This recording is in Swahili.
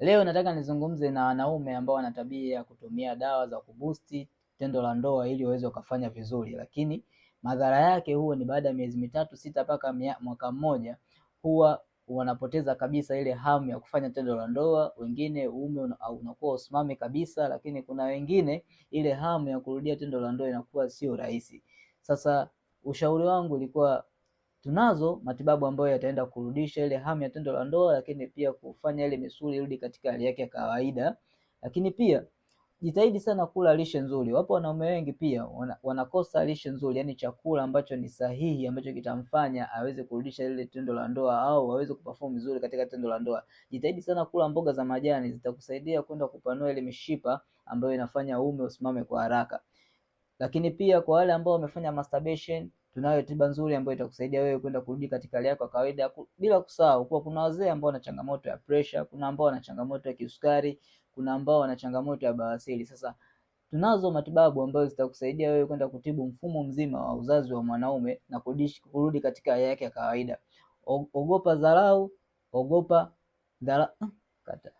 Leo nataka nizungumze na wanaume ambao wana tabia ya kutumia dawa za kubusti tendo la ndoa ili waweze kufanya vizuri, lakini madhara yake huwa ni baada ya miezi mitatu sita mpaka mwaka mmoja, huwa wanapoteza kabisa ile hamu ya kufanya tendo la ndoa. Wengine uume unakuwa usimame kabisa, lakini kuna wengine ile hamu ya kurudia tendo la ndoa inakuwa sio rahisi. Sasa ushauri wangu ulikuwa tunazo matibabu ambayo yataenda kurudisha ile hamu ya tendo la ndoa, lakini pia kufanya ile misuli irudi katika hali yake ya kawaida. Lakini pia jitahidi sana kula lishe nzuri. Wapo wanaume wengi pia wanakosa lishe nzuri, yani chakula ambacho ni sahihi ambacho kitamfanya aweze kurudisha ile tendo la ndoa au aweze kuperform vizuri katika tendo la ndoa. Jitahidi sana kula mboga za majani, zitakusaidia kwenda kupanua ile mishipa ambayo inafanya uume usimame kwa haraka. Lakini pia kwa wale ambao wamefanya masturbation, tunayo tiba nzuri ambayo itakusaidia wewe kwenda kurudi katika hali yako ya kawaida, bila kusahau kuwa kuna wazee ambao wana changamoto ya pressure, kuna ambao wana changamoto ya kisukari, kuna ambao wana changamoto ya bawasiri. Sasa tunazo matibabu ambayo zitakusaidia wewe kwenda kutibu mfumo mzima wa uzazi wa mwanaume na kurudi katika hali yake ya kawaida. Ogopa dharau, ogopa dharau. Kata.